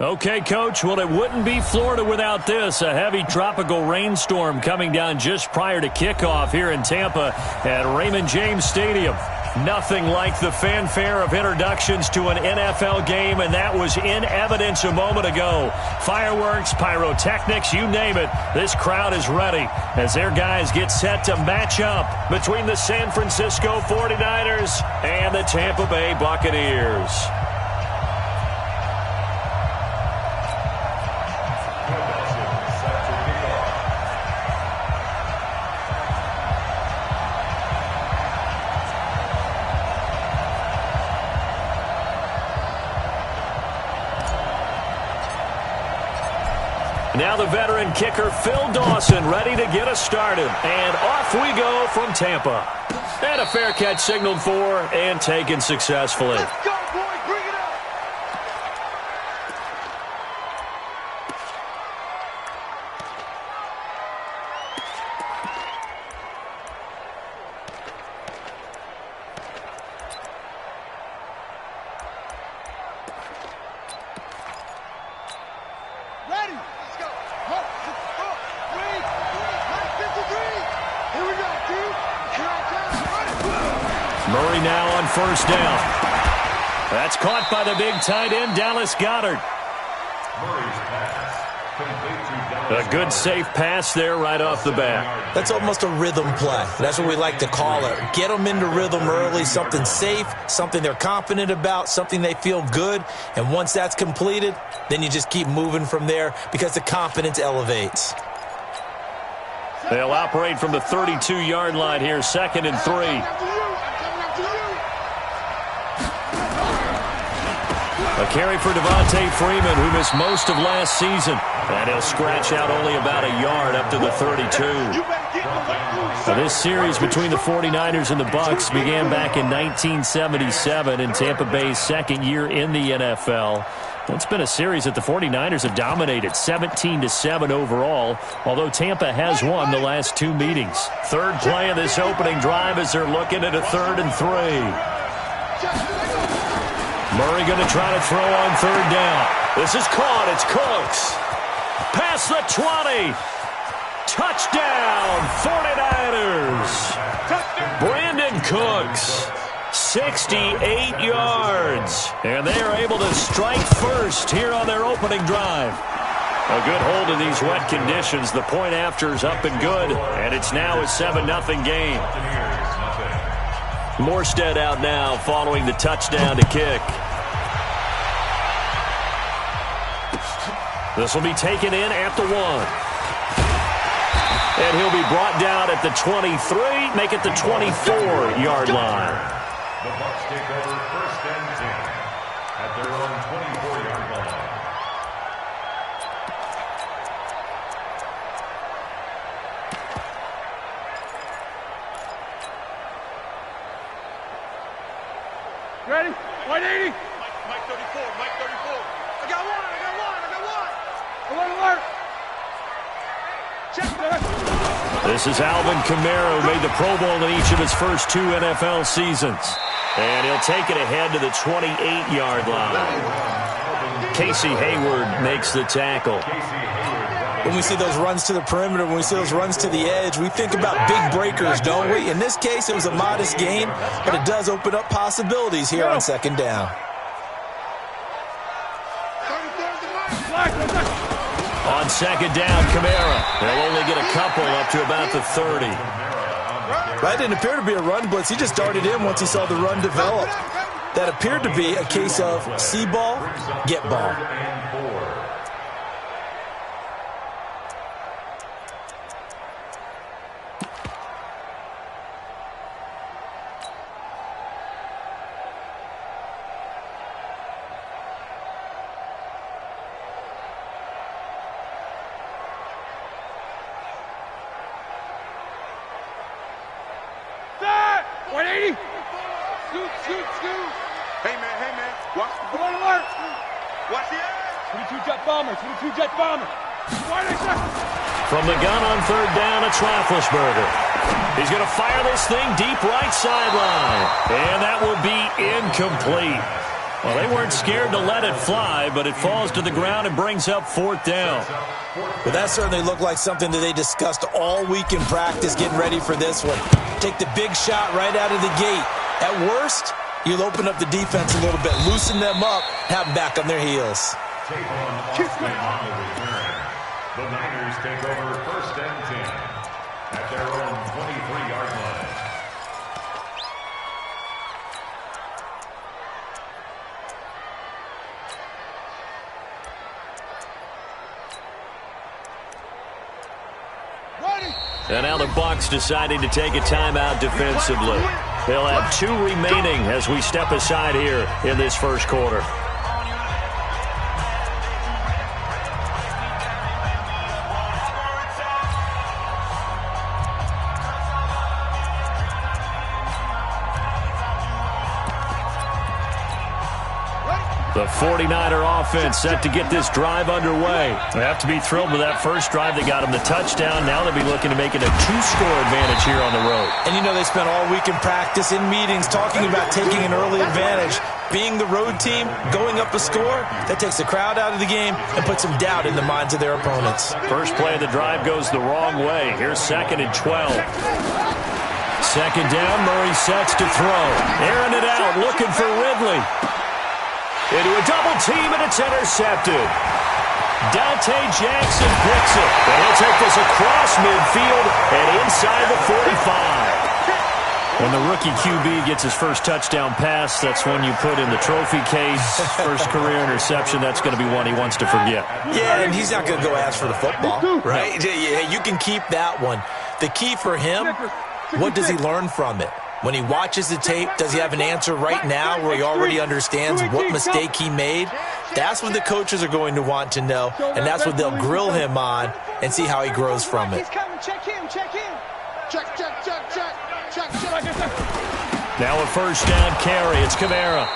Okay, Coach. Well, it wouldn't be Florida without this. A heavy tropical rainstorm coming down just prior to kickoff here in Tampa at Raymond James Stadium. Nothing like the fanfare of introductions to an NFL game, and that was in evidence a moment ago. Fireworks, pyrotechnics, you name it. This crowd is ready as their guys get set to match up between the San Francisco 49ers and the Tampa Bay Buccaneers. Now the veteran kicker, Phil Dawson, ready to get us started. And off we go from Tampa. And a fair catch signaled for and taken successfully. Let's go, boy. Bring it up. Ready. Let's go. Up, three. Here we go, dude. Here I come. Murray now on first down. That's caught by the big tight end, Dallas Goedert. A good safe pass there right off the bat. That's almost a rhythm play. That's what we like to call it. Get them into rhythm early, something safe, something they're confident about, something they feel good. And once that's completed, then you just keep moving from there because the confidence elevates. They'll operate from the 32-yard line here, 2nd and 3. A carry for Devontae Freeman, who missed most of last season. And he'll scratch out only about a yard up to the 32. Now, this series between the 49ers and the Bucs began back in 1977 in Tampa Bay's second year in the NFL. It's been a series that the 49ers have dominated, 17-7 overall, although Tampa has won the last two meetings. Third play of this opening drive as they're looking at a 3rd and 3. Murray going to try to throw on 3rd down. This is caught. It's Cooks. Past the 20. Touchdown, 49ers. Brandon Cooks, 68 yards. And they are able to strike first here on their opening drive. A good hold in these wet conditions. The point after is up and good. And it's now a 7-0 game. Morstead out now following the touchdown to kick. This will be taken in at the 1. And he'll be brought down at the 23, make it the 24-yard line. The Bucs take over 1st and 10 at their own 24-yard line. Ready? 180. Mike 34. Mike 34. I got one. Alert. Check that. This is Alvin Kamara, who made the Pro Bowl in each of his first 2 NFL seasons. And he'll take it ahead to the 28-yard line. Casey Hayward makes the tackle. When we see those runs to the perimeter, when we see those runs to the edge, we think about big breakers, don't we? In this case, it was a modest gain, but it does open up possibilities here on 2nd down. On 2nd down, Kamara. They'll only get a couple up to about the 30. That didn't appear to be a run blitz. He just darted in once he saw the run develop. That appeared to be a case of see ball, get ball. Scoot. Hey, man. Watch the ball. Alert. Watch the edge. 22 jet bomber. From the gun on 3rd down, it's Roethlisberger. He's going to fire this thing deep right sideline. And that will be incomplete. Well, they weren't scared to let it fly, but it falls to the ground and brings up 4th down. Well, that certainly looked like something that they discussed all week in practice, getting ready for this one. Take the big shot right out of the gate. At worst, you'll open up the defense a little bit, loosen them up, have them back on their heels. Take on Austin on the return. The Niners take over 1st and 10 at their own 23-yard line. And now the Bucs deciding to take a timeout defensively. They'll have 2 remaining as we step aside here in this first quarter. The 49er offense set to get this drive underway. They have to be thrilled with that first drive that got them the touchdown. Now they'll be looking to make it a 2-score advantage here on the road. And you know they spent all week in practice, in meetings, talking about taking an early advantage. Being the road team, going up a score, that takes the crowd out of the game and puts some doubt in the minds of their opponents. First play of the drive goes the wrong way. Here's 2nd and 12. 2nd down, Murray sets to throw. Airing it out, looking for Ridley. Into a double team, and it's intercepted. Dante Jackson picks it, and he'll take this across midfield and inside the 45. When the rookie QB gets his first touchdown pass, that's when you put in the trophy case. First career interception, that's going to be one he wants to forget. Yeah, and he's not going to go ask for the football, right? Yeah, you can keep that one. The key for him, what does he learn from it? When he watches the tape, does he have an answer right now where he already understands what mistake he made? That's what the coaches are going to want to know, and that's what they'll grill him on and see how he grows from it. He's coming. Check him. Check. Now a first down carry. It's Kamara.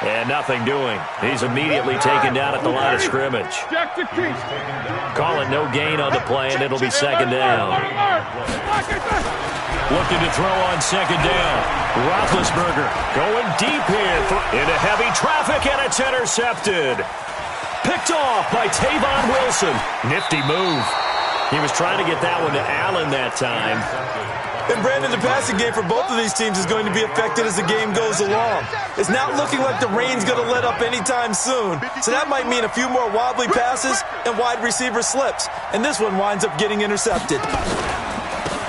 And nothing doing. He's immediately taken down at the line of scrimmage. Call it no gain on the play, and it'll be 2nd down. Looking to throw on 2nd down. Roethlisberger going deep here into heavy traffic, and it's intercepted. Picked off by Tavon Wilson. Nifty move. He was trying to get that one to Allen that time. And Brandon, the passing game for both of these teams is going to be affected as the game goes along. It's not looking like the rain's going to let up anytime soon. So that might mean a few more wobbly passes and wide receiver slips. And this one winds up getting intercepted.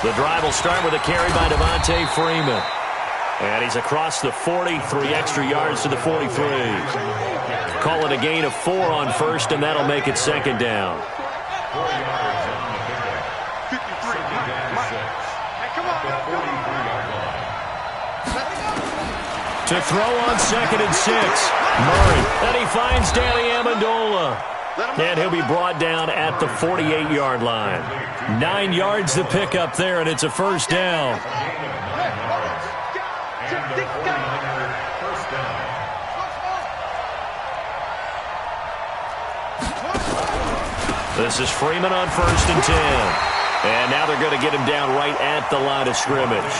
The drive will start with a carry by Devontae Freeman. And he's across the 40, 3 extra yards to the 43. Call it a gain of 4 on 1st, and that'll make it 2nd down. 4 yards on the pickup. 53. Come on. The 43-yard line. To throw on 2nd and 6. Murray. And he finds Danny Amendola. And he'll be brought down at the 48-yard line. 9 yards to pick up there, and it's a first down. This is Freeman on 1st and 10. And now they're going to get him down right at the line of scrimmage.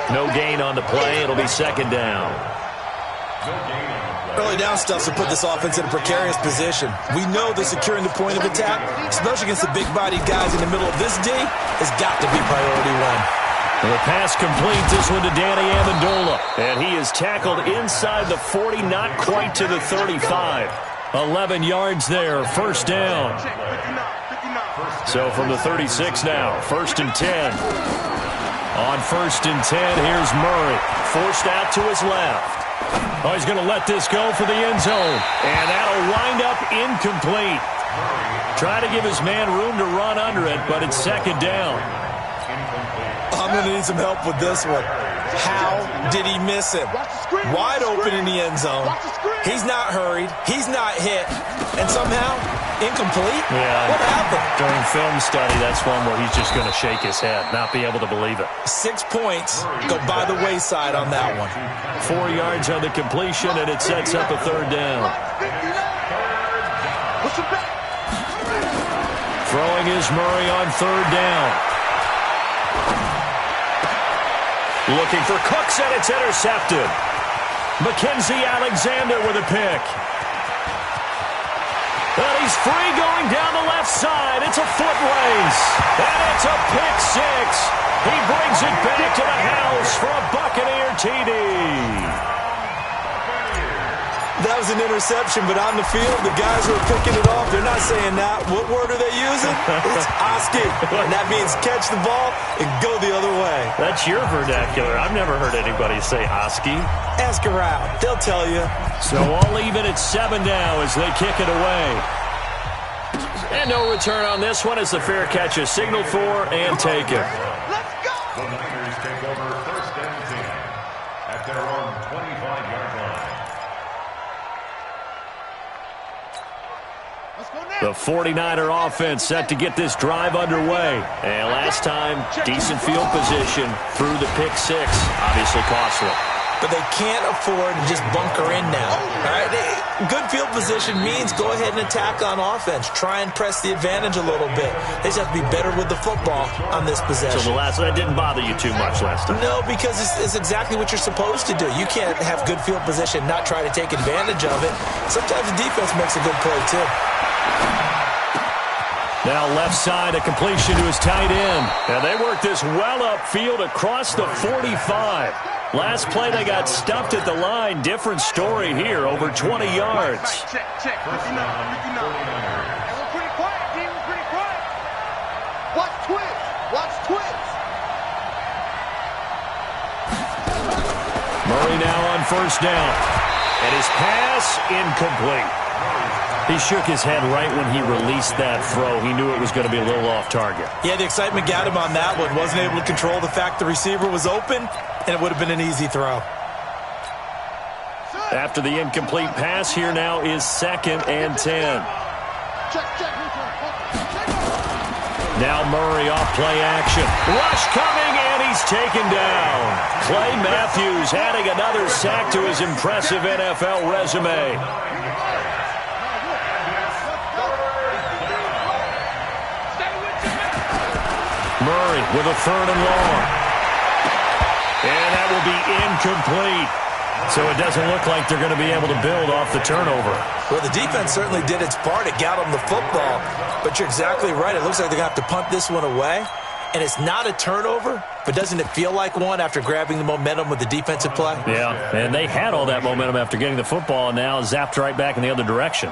No gain on the play. It'll be 2nd down. Early down stuff to put this offense in a precarious position. We know that securing the point of attack, especially against the big-bodied guys in the middle of this D, has got to be priority 1. The pass complete, this one to Danny Amendola. And he is tackled inside the 40, not quite to the 35. 11 yards there, first down. So from the 36 now, 1st and 10. On 1st and 10, here's Murray. Forced out to his left. Oh, he's going to let this go for the end zone. And that'll wind up incomplete. Try to give his man room to run under it, but it's 2nd down. I'm going to need some help with this one. How did he miss him? Wide open in the end zone. He's not hurried. He's not hit. And somehow, incomplete? Yeah. What happened? During film study, that's one where he's just going to shake his head, not be able to believe it. 6 points go by the wayside on that one. 4 yards on the completion, and it sets up a 3rd down. Throwing is Murray on 3rd down. Looking for Cooks, and it's intercepted. Mackenzie Alexander with a pick. And he's free going down the left side. It's a foot race. And it's a pick six. He brings it back to the house for a Buccaneer TD. That was an interception, but on the field, the guys who are picking it off, they're not saying that. What word are they using? It's Oski. And that means catch the ball and go the other way. That's your vernacular. I've never heard anybody say Oski. Ask around. They'll tell you. So all even at 7 now as they kick it away. And no return on this one as the fair catch is signaled for and taken. Let's go! The Niners take over first and 10 at their own 25-yard line. The 49er offense set to get this drive underway. And last time, decent field position through the pick six. Obviously costly. But they can't afford to just bunker in now. All right? Good field position means go ahead and attack on offense. Try and press the advantage a little bit. They just have to be better with the football on this possession. So that didn't bother you too much last time? No, because it's exactly what you're supposed to do. You can't have good field position, not try to take advantage of it. Sometimes the defense makes a good play, too. Now left side, a completion to his tight end. And they work this well upfield across the 45. Last play, they got stuffed at the line. Different story here, over 20 yards. Check. And we're pretty quiet, team. We're pretty quiet. Watch twitch. Murray now on first down. And his pass incomplete. He shook his head right when he released that throw. He knew it was going to be a little off target. Yeah, the excitement got him on that one. Wasn't able to control the fact the receiver was open, and it would have been an easy throw. After the incomplete pass, here now is 2nd and 10. Now Murray off play action. Rush coming, and he's taken down. Clay Matthews adding another sack to his impressive NFL resume. Murray with a 3rd and long. And that will be incomplete. So it doesn't look like they're going to be able to build off the turnover. Well, the defense certainly did its part. It got them the football. But you're exactly right. It looks like they're going to have to punt this one away. And it's not a turnover, but doesn't it feel like one after grabbing the momentum with the defensive play? Yeah, and they had all that momentum after getting the football and now zapped right back in the other direction.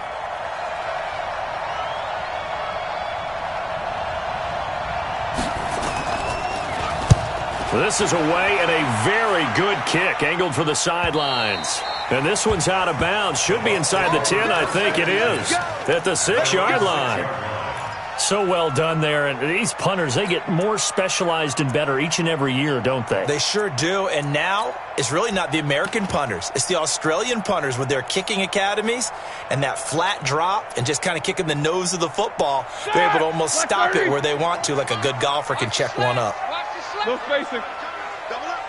This is away and a very good kick, angled for the sidelines. And this one's out of bounds. Should be inside the 10, I think it is. At the 6-yard line. So well done there. And these punters, they get more specialized and better each and every year, don't they? They sure do. And now it's really not the American punters. It's the Australian punters with their kicking academies and that flat drop and just kind of kicking the nose of the football. They're able to almost stop it where they want to, like a good golfer can check one up. No spacing. Double up.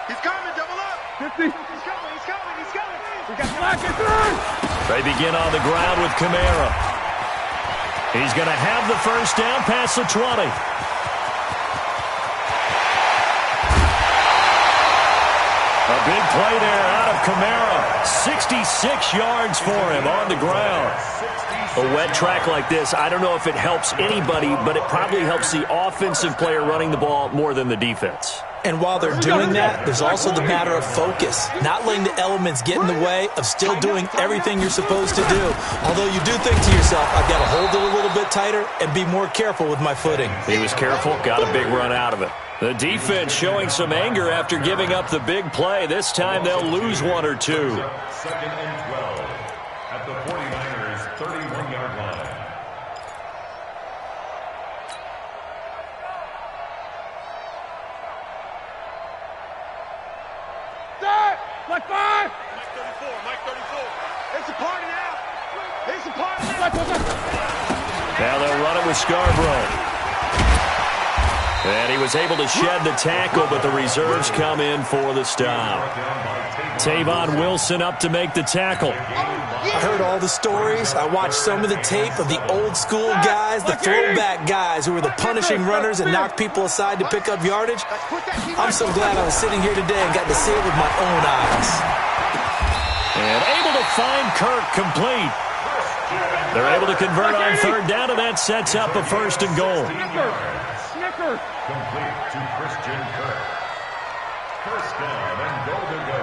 He's coming, double up. 50. He's coming. We got black and through. They begin on the ground with Kamara. He's going to have the first down past the 20. A big play there out of Kamara. 66 yards for him on the ground. A wet track like this, I don't know if it helps anybody, but it probably helps the offensive player running the ball more than the defense. And while they're doing that, there's also the matter of focus. Not letting the elements get in the way of still doing everything you're supposed to do. Although you do think to yourself, I've got to hold it a little bit tighter and be more careful with my footing. He was careful, got a big run out of it. The defense showing some anger after giving up the big play. This time they'll lose 1 or 2. 2nd and 12 at the 49ers 31-yard line. Like 5. Mike 34. It's a party now. Now they'll run it with Scarborough. And he was able to shed the tackle, but the reserves come in for the stop. Tavon Wilson up to make the tackle. I heard all the stories. I watched some of the tape of the old school guys, the throwback guys who were the punishing runners and knocked people aside to pick up yardage. I'm so glad I was sitting here today and got to see it with my own eyes. And able to find Kirk complete. They're able to convert on third down, and that sets up a first and goal. Snicker. Complete to Christian Kirk. First down and goal to go.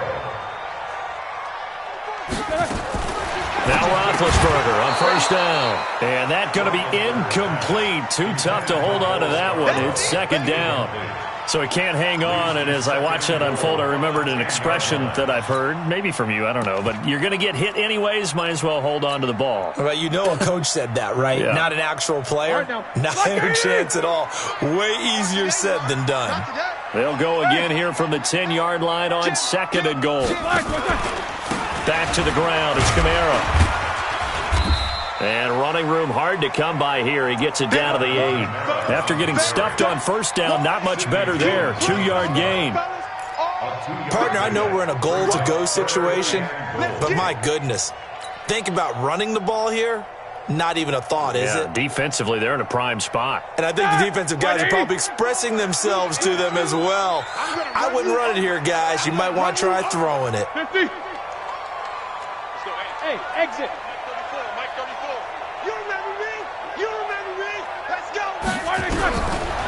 Now Roethlisberger on first down. And that's going to be incomplete. Too tough to hold on to that one. It's second down. So he can't hang on, and as I watched that unfold, I remembered an expression that I've heard, maybe from you, I don't know, but you're going to get hit anyways, might as well hold on to the ball. Well, you know a coach said that, right? Yeah. Not an actual player. Not a chance at all. Way easier said than done. They'll go again here from the 10-yard line on second and goal. Back to the ground, it's Kamara. And running room hard to come by here. He gets it down to the 8. After getting stuffed on first down, not much better there. 2-yard gain. Partner, I know we're in a goal-to-go situation, but my goodness. Think about running the ball here. Not even a thought, is it? Defensively, they're in a prime spot. And I think the defensive guys are probably expressing themselves to them as well. I wouldn't run it here, guys. You might want to try throwing it. 50. Hey, exit.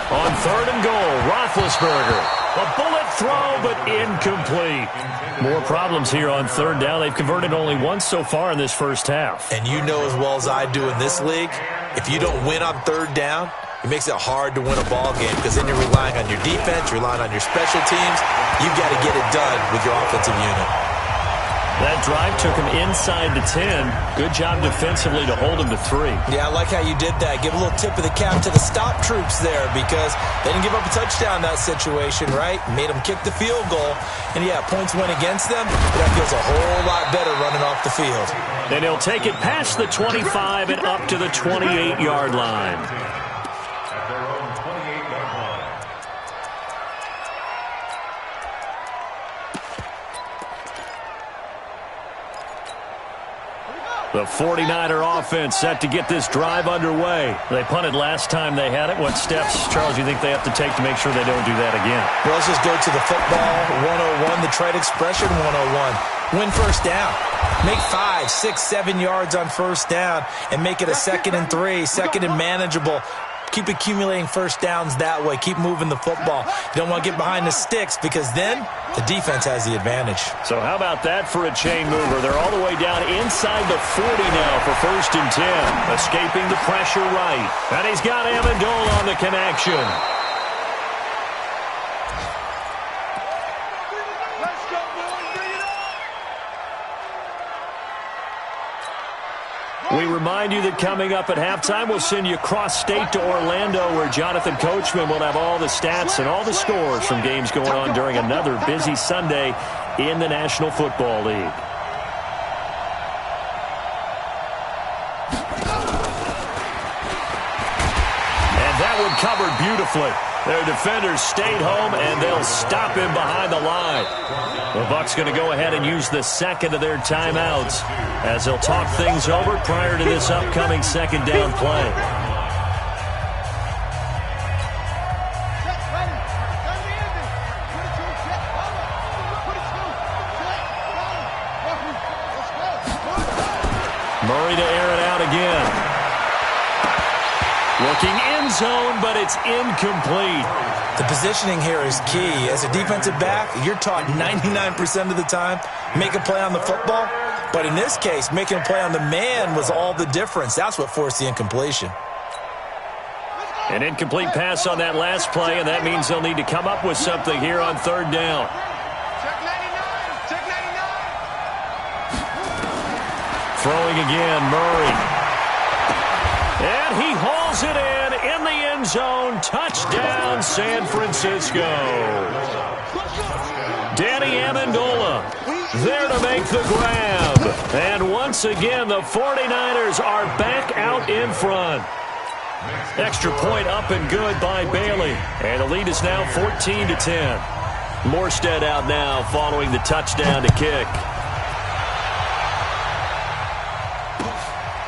On third and goal, Roethlisberger. A bullet throw, but incomplete. More problems here on third down. They've converted only once so far in this first half. And you know as well as I do in this league, if you don't win on third down, it makes it hard to win a ball game because then you're relying on your defense, you're relying on your special teams. You've got to get it done with your offensive unit. That drive took him inside the 10. Good job defensively to hold him to 3. Yeah, I like how you did that. Give a little tip of the cap to the stop troops there because they didn't give up a touchdown in that situation, right? Made them kick the field goal. And, yeah, points went against them. But that feels a whole lot better running off the field. And he'll take it past the 25 and up to the 28-yard line. At their own 28-yard line. The 49er offense set to get this drive underway. They punted last time they had it. What steps, Charles, you think they have to take to make sure they don't do that again? Well, let's just go to the football 101, the trade expression 101. Win first down. Make 5, 6, 7 yards on first down and make it a 2nd and 3, 2nd and manageable. Keep accumulating first downs that way. Keep moving the football. You don't want to get behind the sticks because then the defense has the advantage. So how about that for a chain mover? They're all the way down inside the 40 now for first and 10. Escaping the pressure right. And he's got Amendola on the connection. We remind you that coming up at halftime, we'll send you cross-state to Orlando, where Jonathan Coachman will have all the stats and all the scores from games going on during another busy Sunday in the National Football League. And that one covered beautifully. Their defenders stayed home, and they'll stop him behind the line. The Bucs going to go ahead and use the second of their timeouts as they'll talk things over prior to this upcoming second down play. Murray to air it out again. Looking end zone, but it's incomplete. The positioning here is key. As a defensive back, you're taught 99% of the time, make a play on the football. But in this case, making a play on the man was all the difference. That's what forced the incompletion. An incomplete pass on that last play, and that means they'll need to come up with something here on third down. Throwing again, Murray. And he hauls it in the end zone. Touchdown, San Francisco. Danny Amendola there to make the grab. And once again, the 49ers are back out in front. Extra point up and good by Bailey. And the lead is now 14-10. Morstead out now following the touchdown to kick.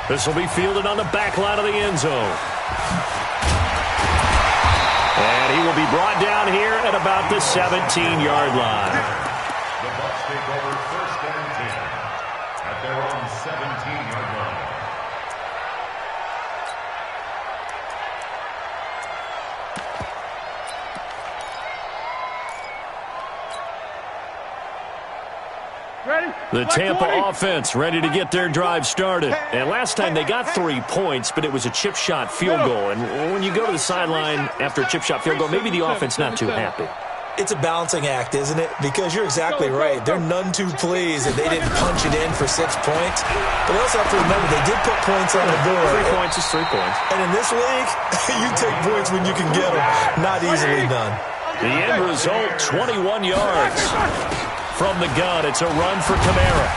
This will be fielded on the back line of the end zone. And he will be brought down here at about the 17-yard line. The Bucs take over first and 10. their own 17-yard line. The Tampa offense ready to get their drive started. And last time they got 3 points, but it was a chip shot field goal. And when you go to the sideline after a chip shot field goal, maybe the offense not too happy. It's a balancing act, isn't it? Because you're exactly right. They're none too pleased that they didn't punch it in for 6 points. But they also have to remember they did put points on the board. 3 points is 3 points. And in this league, you take points when you can get them. Not easily done. The end result, 21 yards. From the gun, it's a run for Kamara.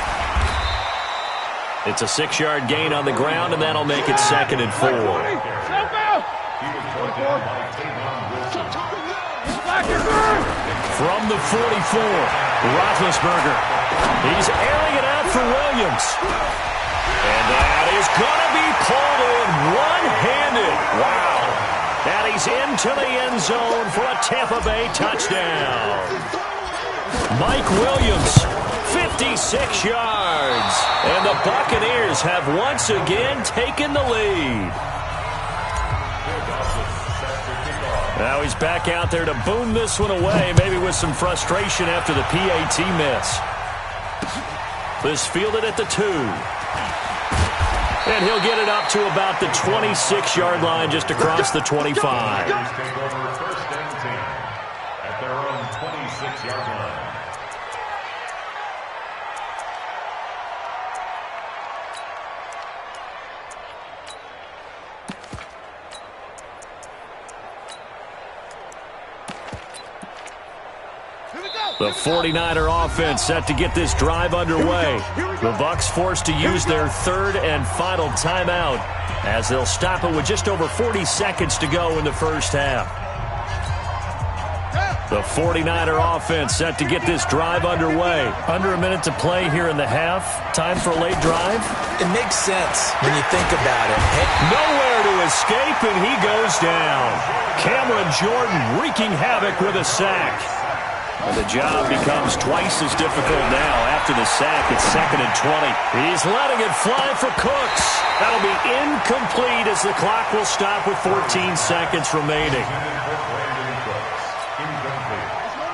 It's a 6-yard gain on the ground, and that'll make it 2nd and 4. From the 44, Roethlisberger. He's airing it out for Williams. And that is going to be pulled in one-handed. Wow. And he's into the end zone for a Tampa Bay touchdown. Mike Williams, 56 yards. And the Buccaneers have once again taken the lead. Now he's back out there to boom this one away, maybe with some frustration after the PAT miss. This fielded at the 2. And he'll get it up to about the 26-yard line just across the 25. Take over 1st and 10 at their own 26-yard line. The 49er offense set to get this drive underway. The Bucs forced to use their 3rd and final timeout as they'll stop it with just over 40 seconds to go in the first half. The 49er offense set to get this drive underway. Under a minute to play here in the half. Time for a late drive. It makes sense when you think about it. Nowhere to escape, and he goes down. Cameron Jordan wreaking havoc with a sack. And the job becomes twice as difficult now after the sack. It's 2nd and 20. He's letting it fly for Cooks. That'll be incomplete as the clock will stop with 14 seconds remaining.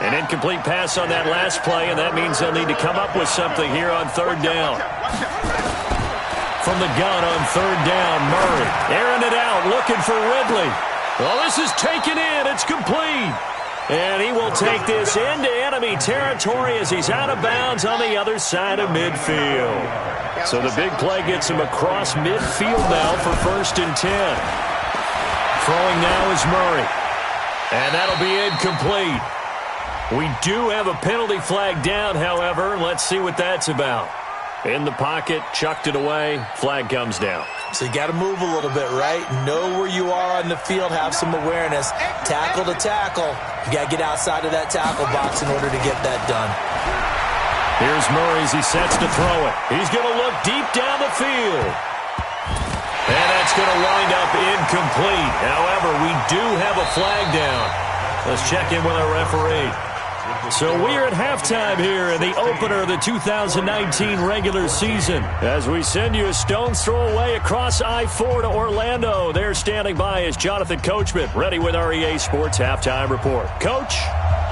An incomplete pass on that last play, and that means they'll need to come up with something here on 3rd down. From the gun on 3rd down, Murray airing it out, looking for Ridley. Well, this is taken in. It's complete. And he will take this into enemy territory as he's out of bounds on the other side of midfield. So the big play gets him across midfield now for 1st and 10. Throwing now is Murray. And that'll be incomplete. We do have a penalty flag down, however. Let's see what that's about. In the pocket, chucked it away, flag comes down. So you got to move a little bit, right? Know where you are on the field, have some awareness. Tackle to tackle. You got to get outside of that tackle box in order to get that done. Here's Murray as he sets to throw it. He's going to look deep down the field. And that's going to wind up incomplete. However, we do have a flag down. Let's check in with our referee. So we're at halftime here in the opener of the 2019 regular season. As we send you a stone's throw away across I-4 to Orlando. There standing by is Jonathan Coachman, ready with our EA Sports Halftime Report. Coach,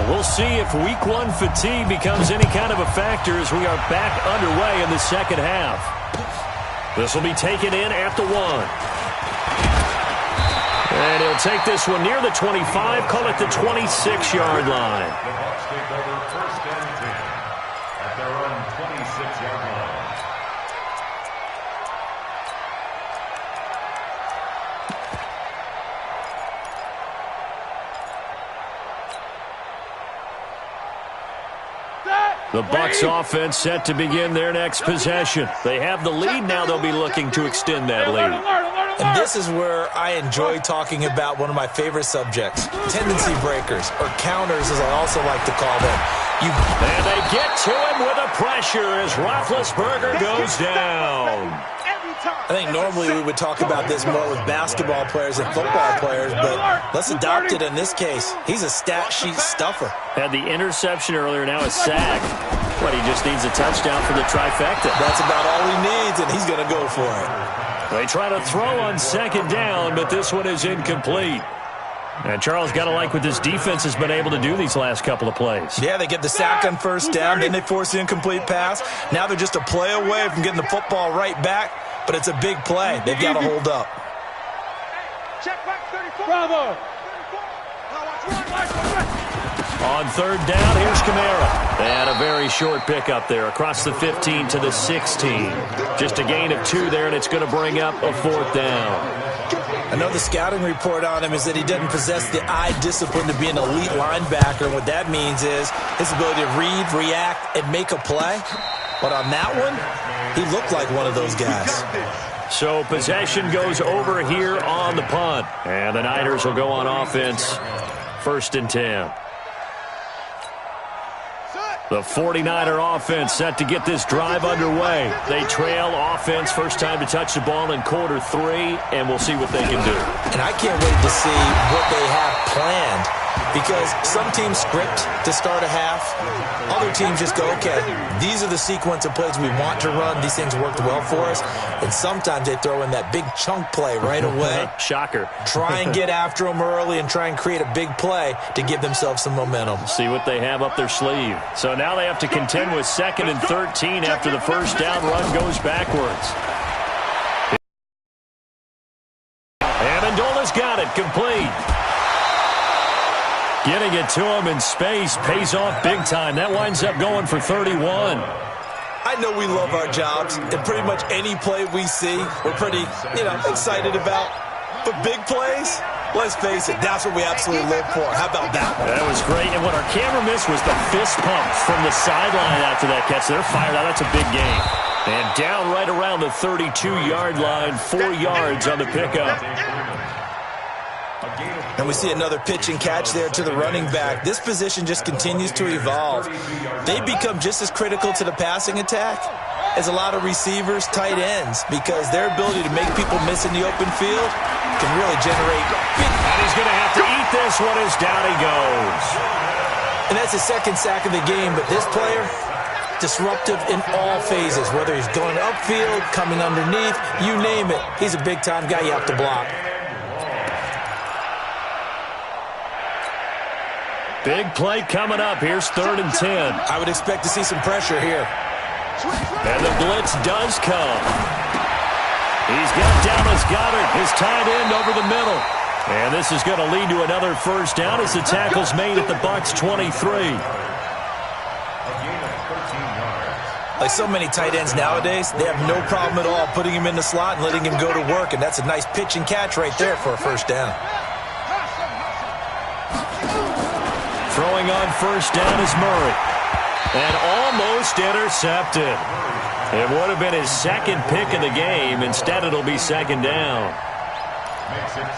we'll see if Week 1 fatigue becomes any kind of a factor as we are back underway in the second half. This will be taken in at the 1. And he'll take this one near the 25, call it the 26-yard line. The Bucs take over 1st and 10 at their own 26-yard line. The Bucs offense set to begin their next possession. They have the lead. Now they'll be looking to extend that lead. And this is where I enjoy talking about one of my favorite subjects, tendency breakers, or counters as I also like to call them. And they get to him with a pressure as Roethlisberger goes down. I think normally we would talk about this more with basketball players and football players, but let's adopt it in this case. He's a stat sheet stuffer. Had the interception earlier, now a sack. But he just needs a touchdown for the trifecta. That's about all he needs, and he's going to go for it. They try to throw on second down, but this one is incomplete. And Charles, got to like what this defense has been able to do these last couple of plays. Yeah, they get the sack on first down, then they force the incomplete pass. Now they're just a play away from getting the football right back, but it's a big play. They've got to hold up. Check back 34. Bravo. On third down, here's Kamara. And a very short pickup there across the 15 to the 16. Just a gain of 2 there, and it's going to bring up a 4th down. I know the scouting report on him is that he doesn't possess the eye discipline to be an elite linebacker. And what that means is his ability to read, react, and make a play. But on that one, he looked like one of those guys. So possession goes over here on the punt. And the Niners will go on offense. 1st and 10. The 49er offense set to get this drive underway. They trail offense, first time to touch the ball in quarter 3, and we'll see what they can do. And I can't wait to see what they have planned, because some teams script to start a half. Other teams just go, okay, these are the sequence of plays we want to run. These things worked well for us. And sometimes they throw in that big chunk play right away. Shocker. Try and get after them early and try and create a big play to give themselves some momentum. See what they have up their sleeve. So now they have to contend with 2nd and 13 after the first down run goes backwards. Amendola's got it, complete. Getting it to him in space pays off big time. That winds up going for 31. I know we love our jobs, and pretty much any play we see, we're pretty, excited about. But big plays, let's face it, that's what we absolutely live for. How about that? That was great, and what our camera missed was the fist pump from the sideline after that catch. They're fired out. That's a big gain. And down right around the 32-yard line, 4 yards on the pickup. And we see another pitch and catch there to the running back. This position just continues to evolve. They become just as critical to the passing attack as a lot of receivers, tight ends, because their ability to make people miss in the open field can really generate big. And he's going to have to eat this one as down he goes. And that's his 2nd sack of the game, but this player, disruptive in all phases, whether he's going upfield, coming underneath, you name it. He's a big-time guy you have to block. Big play coming up. Here's 3rd and 10. I would expect to see some pressure here. And the blitz does come. He's got Dallas Goedert, his tight end, over the middle. And this is going to lead to another first down as the tackle's made at the Bucs 23. Like so many tight ends nowadays, they have no problem at all putting him in the slot and letting him go to work. And that's a nice pitch and catch right there for a first down. Throwing on first down is Murray. And almost intercepted. It would have been his 2nd pick of the game. Instead, it'll be 2nd down.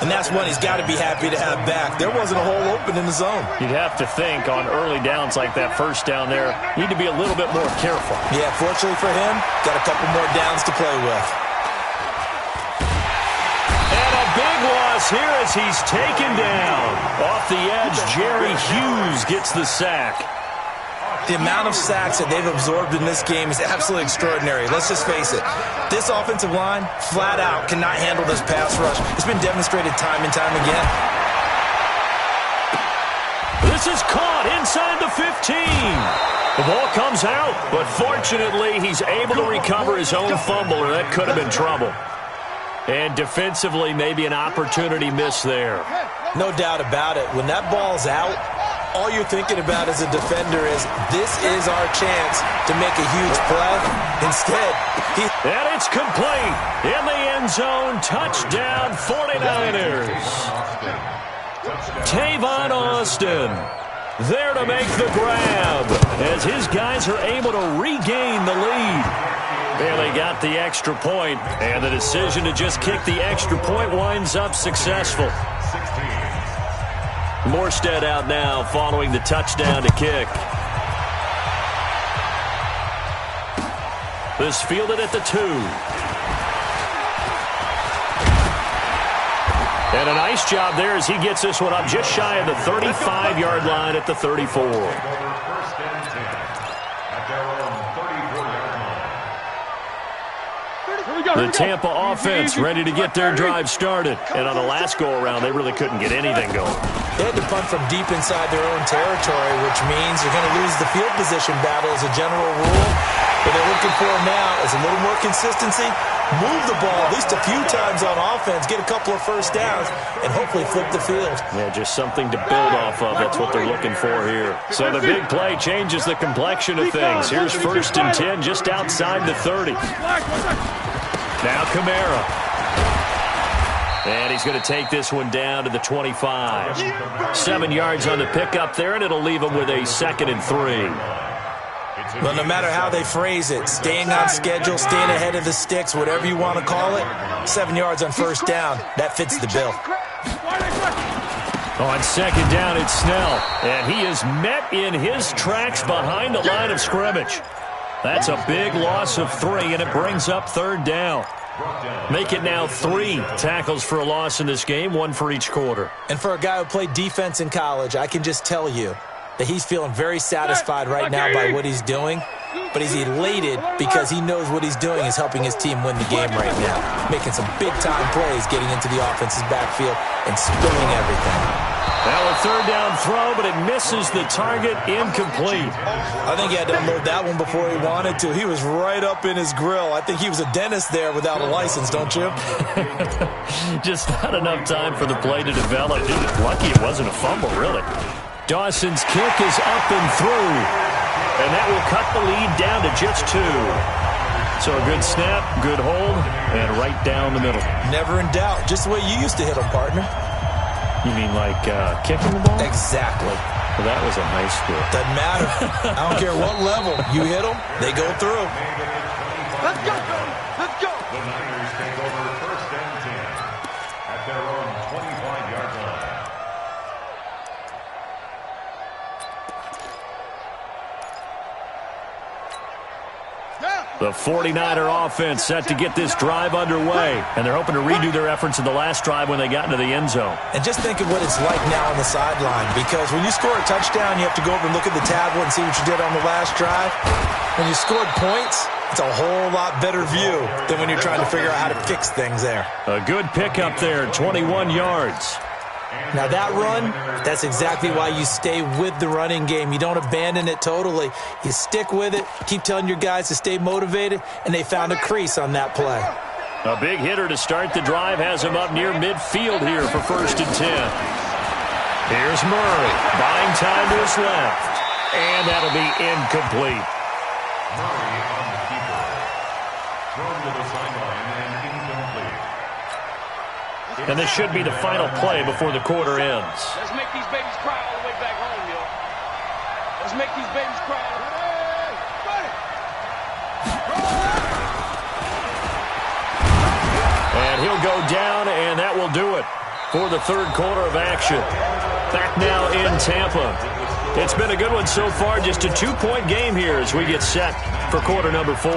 And that's one he's got to be happy to have back. There wasn't a hole open in the zone. You'd have to think on early downs like that first down there, need to be a little bit more careful. Yeah, fortunately for him, got a couple more downs to play with. Big loss here as he's taken down. Off the edge, Jerry Hughes gets the sack. The amount of sacks that they've absorbed in this game is absolutely extraordinary. Let's just face it. This offensive line, flat out, cannot handle this pass rush. It's been demonstrated time and time again. This is caught inside the 15. The ball comes out, but fortunately, he's able to recover his own fumble, or that could have been trouble. And defensively, maybe an opportunity miss there. No doubt about it. When that ball's out, all you're thinking about as a defender is, this is our chance to make a huge play. Instead, and it's complete. In the end zone, touchdown 49ers. Tavon Austin there to make the grab as his guys are able to regain the lead. And they got the extra point, and the decision to just kick the extra point winds up successful. Morstead out now following the touchdown to kick. This fielded at the 2. And a nice job there as he gets this one up just shy of the 35-yard line at the 34. The Tampa offense ready to get their drive started. And on the last go-around, they really couldn't get anything going. They had to punt from deep inside their own territory, which means you're going to lose the field position battle as a general rule. What they're looking for now is a little more consistency, move the ball at least a few times on offense, get a couple of first downs, and hopefully flip the field. Yeah, just something to build off of. That's what they're looking for here. So the big play changes the complexion of things. Here's 1st and 10 just outside the 30. Now Kamara. And he's going to take this one down to the 25. 7 yards on the pickup there, and it'll leave him with a 2nd and 3. Well, no matter how they phrase it, staying on schedule, staying ahead of the sticks, whatever you want to call it, 7 yards on 1st down, that fits the bill. On 2nd down, it's Snell. And he is met in his tracks behind the line of scrimmage. That's a big loss of 3, and it brings up 3rd down. Make it now 3 tackles for a loss in this game, 1 for each quarter. And for a guy who played defense in college, I can just tell you that he's feeling very satisfied right now by what he's doing, but he's elated because he knows what he's doing is helping his team win the game right now, making some big-time plays, getting into the offense's backfield and spilling everything. Now a 3rd down throw, but it misses the target, incomplete. I think he had to unload that one before he wanted to. He was right up in his grill. I think he was a dentist there without a license, don't you? Just not enough time for the play to develop. Lucky it wasn't a fumble, really. Dawson's kick is up and through, and that will cut the lead down to just 2. So a good snap, good hold, and right down the middle. Never in doubt. Just the way you used to hit them, partner. You mean like kicking the ball? Exactly. Well, that was in high school. Doesn't matter. I don't care what level. You hit them, they go through. Let's go, let's go. The Niners take over 1st and 10 at their own 25-yard line. The 49er offense set to get this drive underway, and they're hoping to redo their efforts in the last drive when they got into the end zone. And just think of what it's like now on the sideline, because when you score a touchdown, you have to go over and look at the tablet and see what you did on the last drive. When you scored points, it's a whole lot better view than when you're trying to figure out how to fix things there. A good pickup there, 21 yards. Now that run, that's exactly why you stay with the running game. You don't abandon it totally. You stick with it, keep telling your guys to stay motivated, and they found a crease on that play. A big hitter to start the drive has him up near midfield here for 1st and 10. Here's Murray, buying time to his left, and that'll be incomplete. Murray on the keeper. Thrown to the sideline and incomplete. And this should be the final play before the quarter ends. Let's make these babies cry all the way back home, yo. Let's make these babies cry. And he'll go down, and that will do it for the 3rd quarter of action. Back now in Tampa. It's been a good one so far. Just a 2-point game here as we get set for quarter number 4.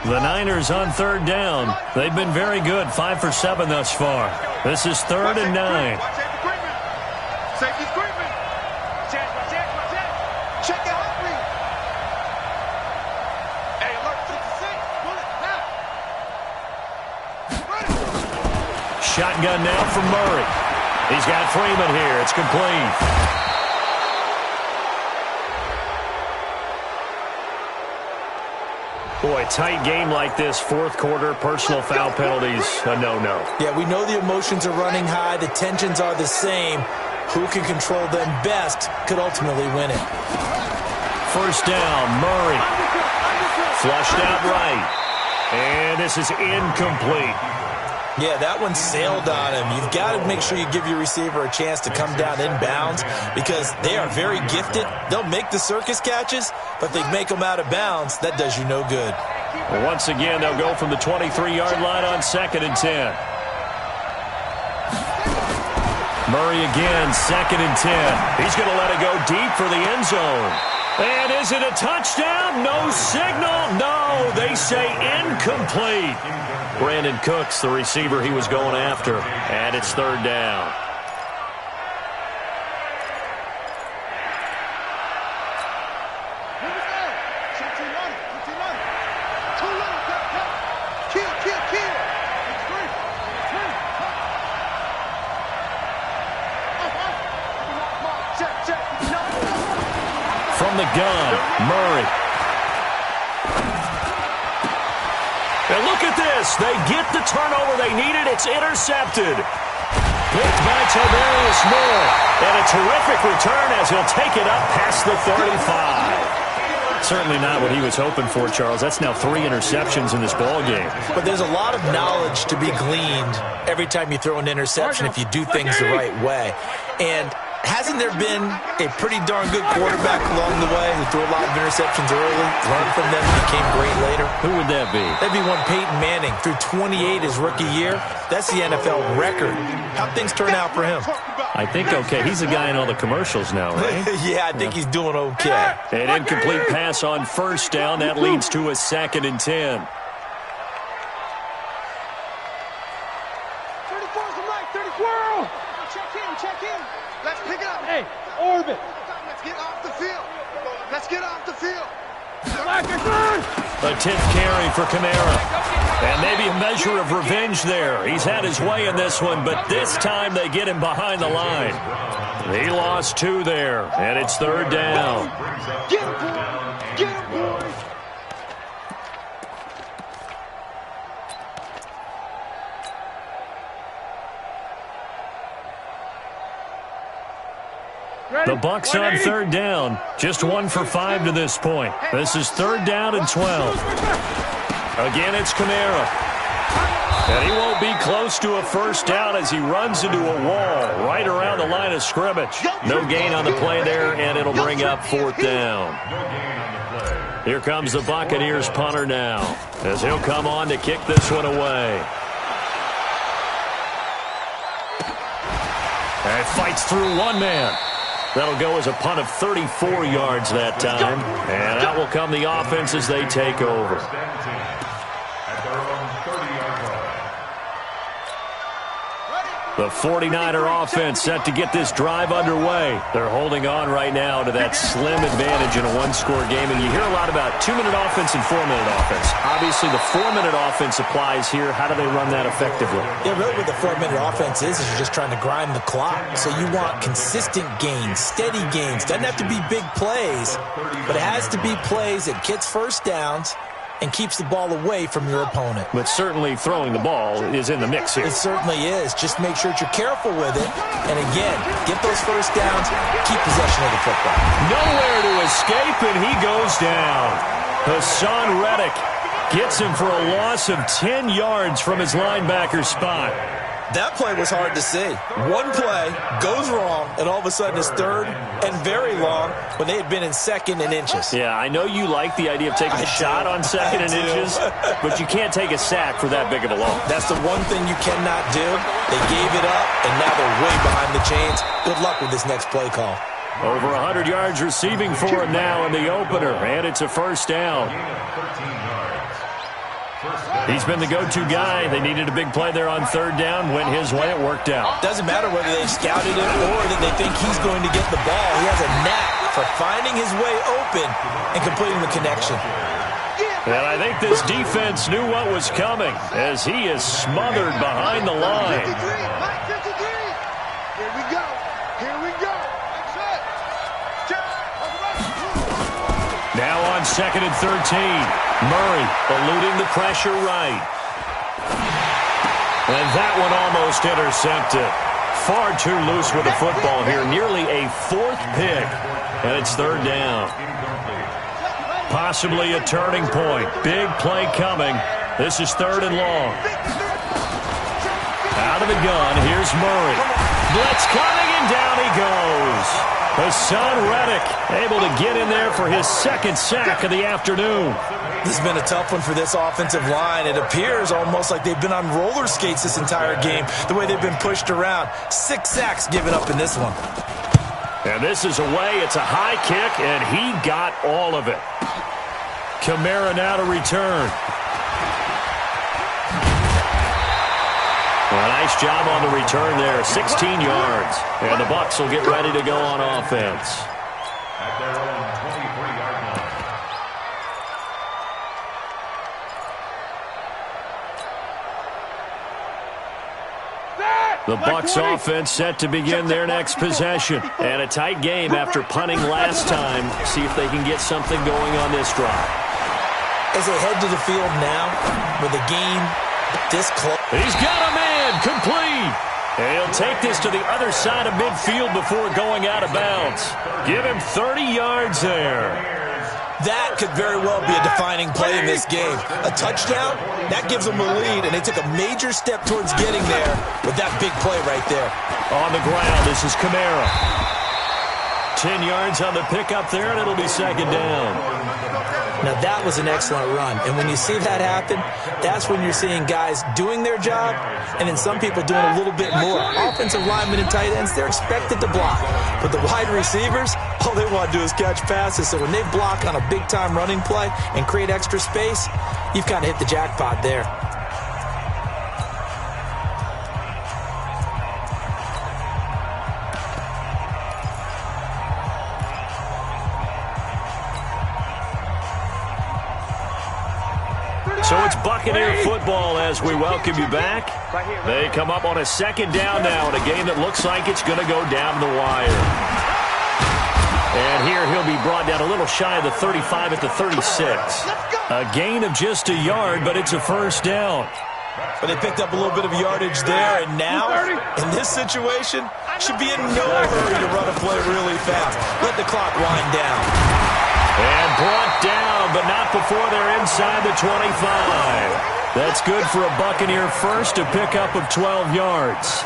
The Niners on 3rd down. They've been very good, 5 for 7 thus far. This is 3rd and 9. Safety screaming. Check it out, please. Hey, alert 66. Pull it now. Shotgun now from Murray. He's got Freeman here. It's complete. Boy, tight game like this, 4th quarter, personal foul penalties, a no-no. Yeah, we know the emotions are running high. The tensions are the same. Who can control them best could ultimately win it. 1st down, Murray. Flushed out right. And this is incomplete. Yeah, that one sailed on him. You've got to make sure you give your receiver a chance to come down inbounds because they are very gifted. They'll make the circus catches, but if they make them out of bounds, that does you no good. Well, once again, they'll go from the 23-yard line on 2nd and 10. Murray again, 2nd and 10. He's going to let it go deep for the end zone. And is it a touchdown? No signal. No, they say incomplete. Brandon Cooks, the receiver he was going after. And it's 3rd down. gun. Murray. And look at this. They get the turnover they needed. It's intercepted. Picked by Tavarius Moore. And a terrific return as he'll take it up past the 35. Certainly not what he was hoping for, Charles. That's now 3 interceptions in this ball game. But there's a lot of knowledge to be gleaned every time you throw an interception if you do things the right way. And hasn't there been a pretty darn good quarterback along the way who threw a lot of interceptions early, learned from them, and became great later? Who would that be? That'd be one Peyton Manning. Threw 28 his rookie year. That's the NFL record. How'd things turn out for him? I think okay. He's the guy in all the commercials now, right? Yeah, I think he's doing okay. An incomplete pass on first down. That leads to a 2nd and 10. 34's the right, 34! Check in. Let's pick it up. Hey, orbit. Let's get off the field. Let's get off the field. A 10th carry for Kamara. And maybe a measure of revenge there. He's had his way in this one, but this time they get him behind the line. He lost 2 there, and it's 3rd down. Get him, boy. Get him, boy. The Bucs on 3rd down. Just 1 for 5 to this point. This is 3rd down and 12. Again, it's Kamara. And he won't be close to a first down as he runs into a wall right around the line of scrimmage. No gain on the play there, and it'll bring up 4th down. Here comes the Buccaneers punter now as he'll come on to kick this one away. And fights through one man. That'll go as a punt of 34 yards that time. And out will come the offense as they take over. The 49er offense set to get this drive underway. They're holding on right now to that slim advantage in a 1-score game. And you hear a lot about 2-minute offense and 4-minute offense. Obviously, the 4-minute offense applies here. How do they run that effectively? Yeah, really what the 4-minute offense is you're just trying to grind the clock. So you want consistent gains, steady gains. Doesn't have to be big plays, but it has to be plays that gets first downs and keeps the ball away from your opponent. But certainly throwing the ball is in the mix here. It certainly is. Just make sure that you're careful with it. And again, get those first downs, keep possession of the football. Nowhere to escape, and he goes down. Hassan Reddick gets him for a loss of 10 yards from his linebacker spot. That play was hard to see. One play goes wrong, and all of a sudden it's 3rd and very long when they had been in 2nd and inches. Yeah, I know you like the idea of taking a shot on 2nd and inches, but you can't take a sack for that big of a loss. That's the one thing you cannot do. They gave it up, and now they're way behind the chains. Good luck with this next play call. Over 100 yards receiving for him now in the opener, and it's a first down. He's been the go-to guy. They needed a big play there on 3rd down. Went his way. It worked out. Doesn't matter whether they scouted it or that they think he's going to get the ball. He has a knack for finding his way open and completing the connection. And I think this defense knew what was coming as he is smothered behind the line. 53. Here we go. Here we go. Now on 2nd and 13. Murray eluding the pressure right. And that one almost intercepted. Far too loose with the football here. Nearly a 4th pick. And it's 3rd down. Possibly a turning point. Big play coming. This is 3rd and long. Out of the gun. Here's Murray. Blitz coming, and down he goes. Hassan Reddick able to get in there for his 2nd sack of the afternoon. This has been a tough one for this offensive line. It appears almost like they've been on roller skates this entire game, the way they've been pushed around. 6 sacks given up in this one. And this is away. It's a high kick, and he got all of it. Kamara now to return. Well, nice job on the return there. 16 yards. And the Bucs will get ready to go on offense. At their own 23-yard line. Set! The Bucs offense set to begin their next possession. And a tight game after punting last time. See if they can get something going on this drive. As they head to the field now, with a game this close. He's got a man, complete. And he'll take this to the other side of midfield before going out of bounds. Give him 30 yards there. That could very well be a defining play in this game. A touchdown, that gives them a lead, and they took a major step towards getting there with that big play right there. On the ground, this is Kamara. 10 yards on the pickup there, and it'll be second down. Now, that was an excellent run, and when you see that happen, that's when you're seeing guys doing their job, and then some people doing a little bit more. Offensive linemen and tight ends, they're expected to block. But the wide receivers, all they want to do is catch passes. So when they block on a big-time running play and create extra space, you've kind of hit the jackpot there. So it's Buccaneer football as we welcome you back. They come up on a second down now in a game that looks like it's going to go down the wire. And here he'll be brought down a little shy of the 35 at the 36. A gain of just a yard, but it's a first down. But they picked up a little bit of yardage there, and now, in this situation, should be in no hurry to run a play really fast. Let the clock wind down. And brought down, but not before they're inside the 25. That's good for a Buccaneer first, a pickup of 12 yards.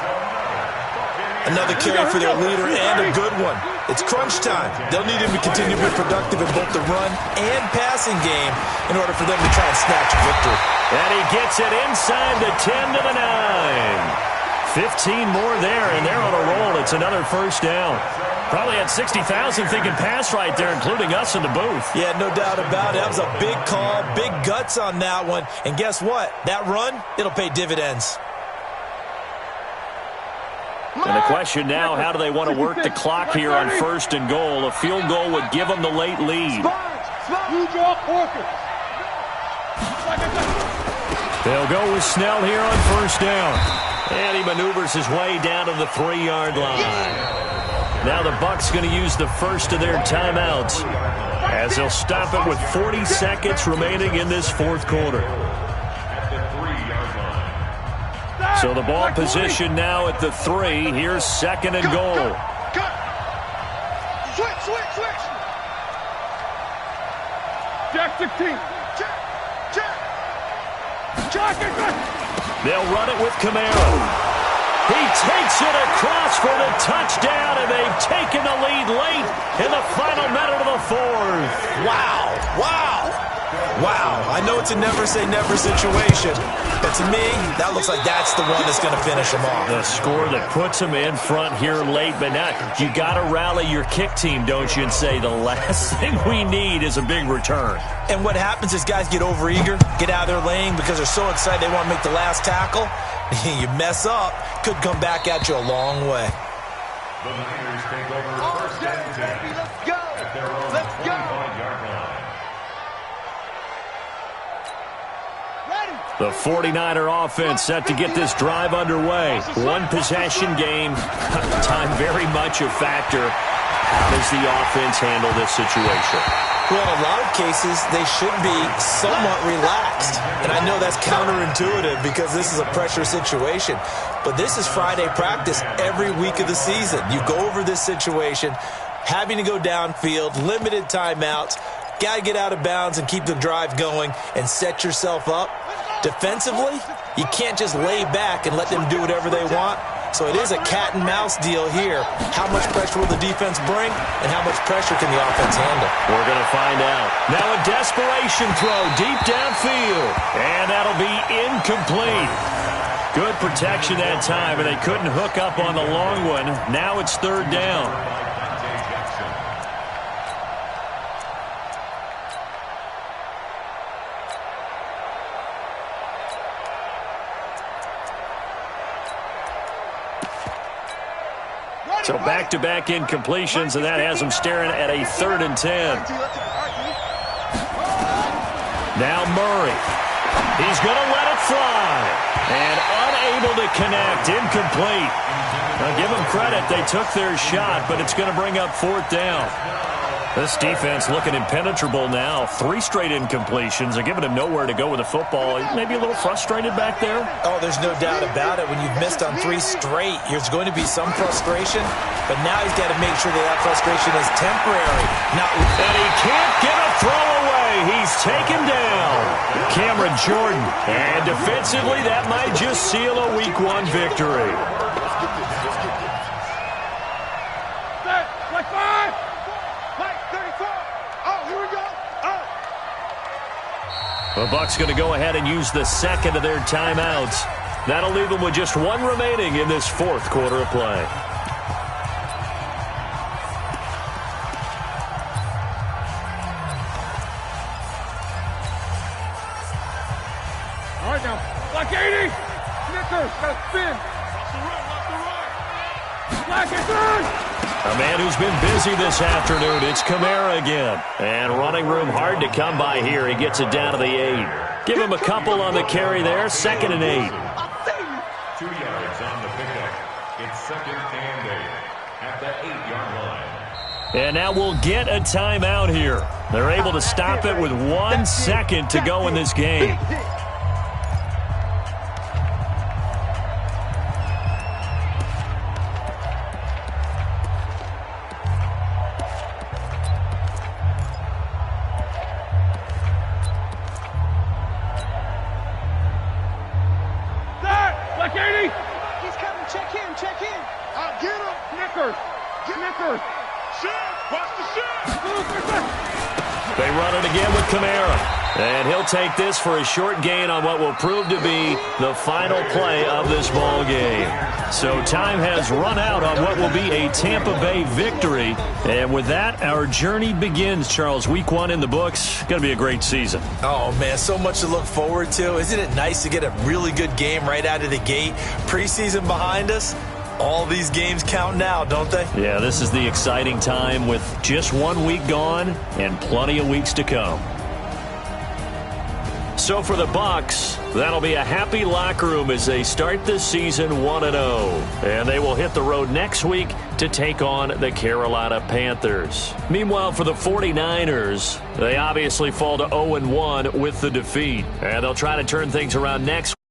Another carry for their leader, and a good one. It's crunch time. They'll need him to continue to be productive in both the run and passing game in order for them to try and snatch a victory. And he gets it inside the 10 to the 9. 15 more there, and they're on a roll. It's another first down. Probably had 60,000 thinking pass right there, including us in the booth. Yeah, no doubt about it. That was a big call, big guts on that one. And guess what? That run, it'll pay dividends. And the question now, how do they want to work the clock here on first and goal? A field goal would give them the late lead. They'll go with Snell here on first down. And he maneuvers his way down to the 3-yard line. Now the Bucs going to use the first of their timeouts as they'll stop it with 40 seconds remaining in this fourth quarter. So the ball position now at the 3. Here's second and goal. Switch. Jack 16. Jack. They'll run it with Kamara. He takes it across for the touchdown, and they've taken the lead late in the final minute of the fourth. Wow. I know it's a never-say-never situation, but to me, that looks like that's the one that's going to finish them off. The score that puts them in front here late, but now you got to rally your kick team, don't you, and say the last thing we need is a big return. And what happens is guys get overeager, get out of their lane because they're so excited they want to make the last tackle. You mess up, could come back at you a long way. The Niners take over first and 10. Let's go. At their own 25-yard line. The 49er offense set to get this drive underway. One possession game. Time very much a factor. How does the offense handle this situation? Well, in a lot of cases, they should be somewhat relaxed. And I know that's counterintuitive because this is a pressure situation. But this is Friday practice every week of the season. You go over this situation, having to go downfield, limited timeouts, got to get out of bounds and keep the drive going and set yourself up. Defensively, you can't just lay back and let them do whatever they want. So it is a cat and mouse deal here. How much pressure will the defense bring, and how much pressure can the offense handle? We're going to find out. Now a desperation throw deep downfield, and that'll be incomplete. Good protection that time, and they couldn't hook up on the long one. Now it's third down. So back-to-back incompletions, and that has them staring at a 3rd and 10. Now Murray. He's going to let it fly. And unable to connect. Incomplete. Now, give them credit. They took their shot, but it's going to bring up 4th down. This defense looking impenetrable now. 3 straight incompletions. They're giving him nowhere to go with the football. Maybe a little frustrated back there? Oh, there's no doubt about it. When you've missed on 3 straight, there's going to be some frustration. But now he's got to make sure that frustration is temporary. And he can't get a throw away. He's taken down. Cameron Jordan. And defensively, that might just seal a Week 1 victory. Like 5. Like 34. Oh, here we go. Oh. The Bucs going to go ahead and use the second of their timeouts. That'll leave them with just 1 remaining in this 4th quarter of play. All right, now. Like 80. Snickers. Got to spin. Off the right. Like it through. A man who's been busy this afternoon. It's Kamara again. And running room hard to come by here. He gets it down to the 8. Give him a couple on the carry there. 2nd and 8. 2 yards on the pickup. It's 2nd and 8 at the 8-yard line. And now we'll get a timeout here. They're able to stop it with 1 second to go in this game. They run it again with Kamara. And he'll take this for a short gain on what will prove to be the final play of this ball game. So time has run out on what will be a Tampa Bay victory. And with that, our journey begins, Charles. Week 1 in the books. Going to be a great season. Oh, man, so much to look forward to. Isn't it nice to get a really good game right out of the gate? Preseason behind us. All these games count now, don't they? Yeah, this is the exciting time with just 1 week gone and plenty of weeks to come. So for the Bucs, that'll be a happy locker room as they start this season 1-0. And they will hit the road next week to take on the Carolina Panthers. Meanwhile, for the 49ers, they obviously fall to 0-1 with the defeat. And they'll try to turn things around next week.